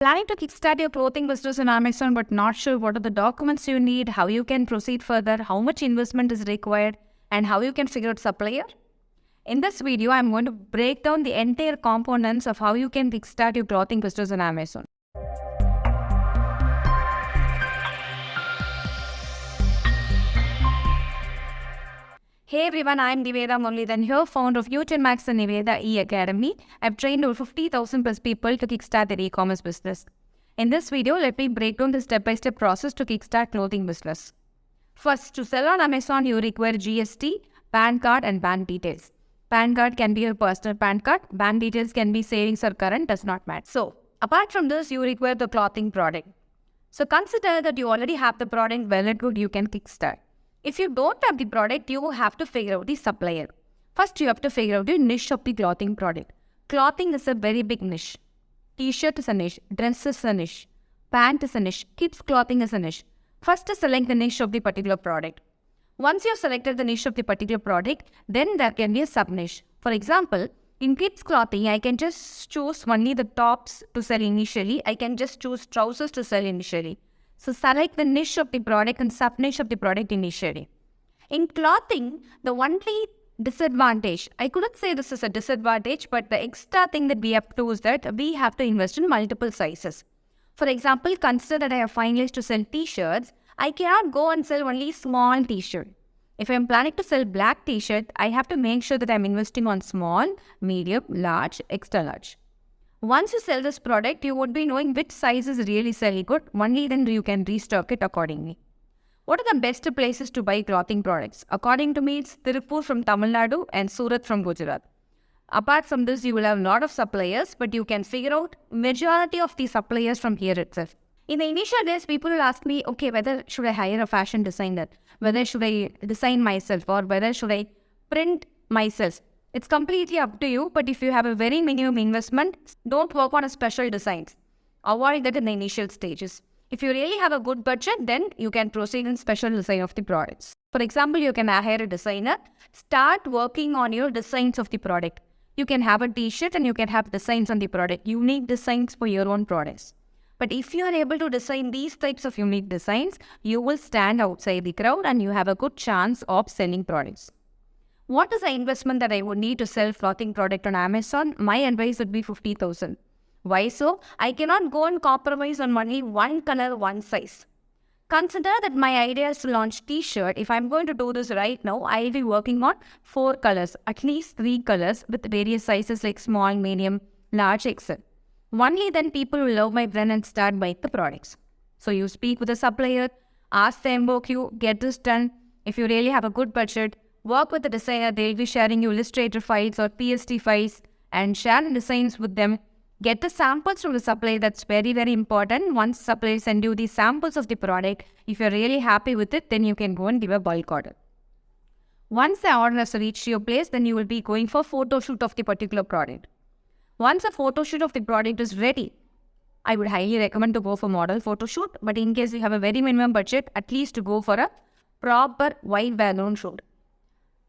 Planning to kickstart your clothing business on Amazon but not sure what are the documents you need, how you can proceed further, how much investment is required, and how you can figure out supplier? In this video, I'm going to break down the entire components of how you can kickstart your clothing business on Amazon. Hey everyone, I'm Niveda Muralidharan here, founder of YouTube Max and Niveda E-Academy. I've trained over 50,000 plus people to kickstart their e-commerce business. In this video, let me break down the step-by-step process to kickstart clothing business. First, to sell on Amazon, you require GST, PAN card and bank details. PAN card can be your personal PAN card. Bank details can be savings or current, does not matter. So, apart from this, you require the clothing product. So, consider that you already have the product well and good, you can kickstart. If you don't have the product, you have to figure out the supplier. First, you have to figure out the niche of the clothing product. Clothing is a very big niche. T-shirt is a niche, dress is a niche, pant is a niche, kids clothing is a niche. First, select the niche of the particular product. Once you have selected the niche of the particular product, then there can be a sub-niche. For example, in kids clothing, I can just choose only the tops to sell initially. I can just choose trousers to sell initially. So select the niche of the product and sub-niche of the product initially. In clothing, the only disadvantage, I couldn't say this is a disadvantage, but the extra thing that we have to do is that we have to invest in multiple sizes. For example, consider that I have finalized to sell t-shirts. I cannot go and sell only small t-shirt. If I am planning to sell black t-shirt, I have to make sure that I am investing on small, medium, large, extra large. Once you sell this product, you would be knowing which size is really selling good. Only then you can restock it accordingly. What are the best places to buy clothing products? According to me, it's Tirupur from Tamil Nadu and Surat from Gujarat. Apart from this, you will have a lot of suppliers, but you can figure out majority of the suppliers from here itself. In the initial days, people will ask me, okay, whether should I hire a fashion designer, whether should I design myself, or whether should I print myself. It's completely up to you, but if you have a very minimum investment, don't work on a special designs. Avoid that in the initial stages. If you really have a good budget, then you can proceed in special design of the products. For example, you can hire a designer, start working on your designs of the product. You can have a t-shirt and you can have designs on the product, unique designs for your own products. But if you are able to design these types of unique designs, you will stand outside the crowd and you have a good chance of selling products. What is the investment that I would need to sell clothing product on Amazon? My advice would be 50,000. Why so? I cannot go and compromise on only one color, one size. Consider that my idea is to launch t-shirt. If I'm going to do this right now, I'll be working on 4 colors, at least 3 colors with various sizes like small, medium, large, XL. Only then people will love my brand and start buying the products. So you speak with the supplier, ask them, book you, get this done. If you really have a good budget, work with the designer, they'll be sharing you Illustrator files or PSD files and share the designs with them. Get the samples from the supplier, that's very, very important. Once supplier send you the samples of the product, if you're really happy with it, then you can go and give a bulk order. Once the order has reached your place, then you will be going for photo shoot of the particular product. Once a photo shoot of the product is ready, I would highly recommend to go for model photo shoot, but in case you have a very minimum budget, at least to go for a proper wide background shoot.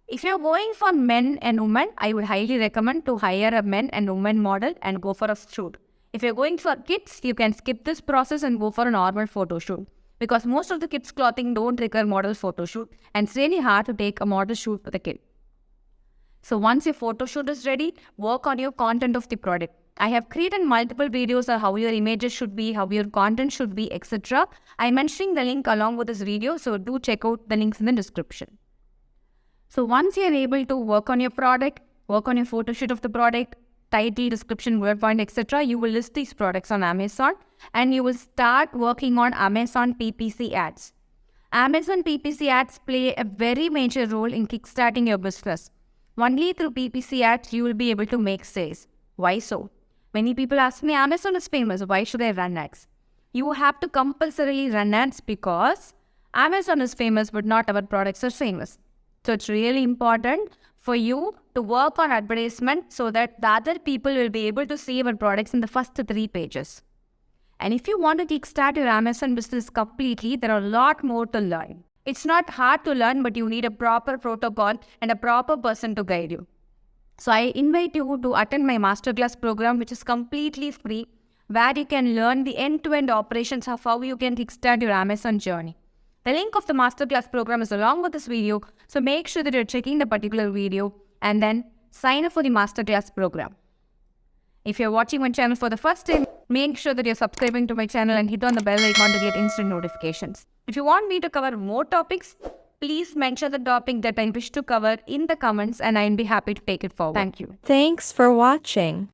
If you're going for men and women, I would highly recommend to hire a men and women model and go for a shoot. If you're going for kids, you can skip this process and go for a normal photo shoot. Because most of the kids' clothing don't require model photo shoot and it's really hard to take a model shoot with a kid. So once your photo shoot is ready, work on your content of the product. I have created multiple videos on how your images should be, how your content should be, etc. I'm mentioning the link along with this video, so do check out the links in the description. So once you are able to work on your product, work on your photo shoot of the product, title, description, word point, etc., you will list these products on Amazon and you will start working on Amazon PPC ads. Amazon PPC ads play a very major role in kickstarting your business. Only through PPC ads, you will be able to make sales. Why so? Many people ask me, Amazon is famous, why should I run ads? You have to compulsorily run ads because Amazon is famous, but not our products are famous. So it's really important for you to work on advertisement so that the other people will be able to see your products in the first 3 pages. And if you want to kickstart your Amazon business completely, there are a lot more to learn. It's not hard to learn, but you need a proper protocol and a proper person to guide you. So I invite you to attend my masterclass program, which is completely free. where you can learn the end-to-end operations of how you can kickstart your Amazon journey. The link of the masterclass program is along with this video, so make sure that you're checking the particular video and then sign up for the masterclass program. If you're watching my channel for the first time, make sure that you're subscribing to my channel and hit on the bell icon to get instant notifications. If you want me to cover more topics, please mention the topic that I wish to cover in the comments and I'll be happy to take it forward. Thank you. Thanks for watching.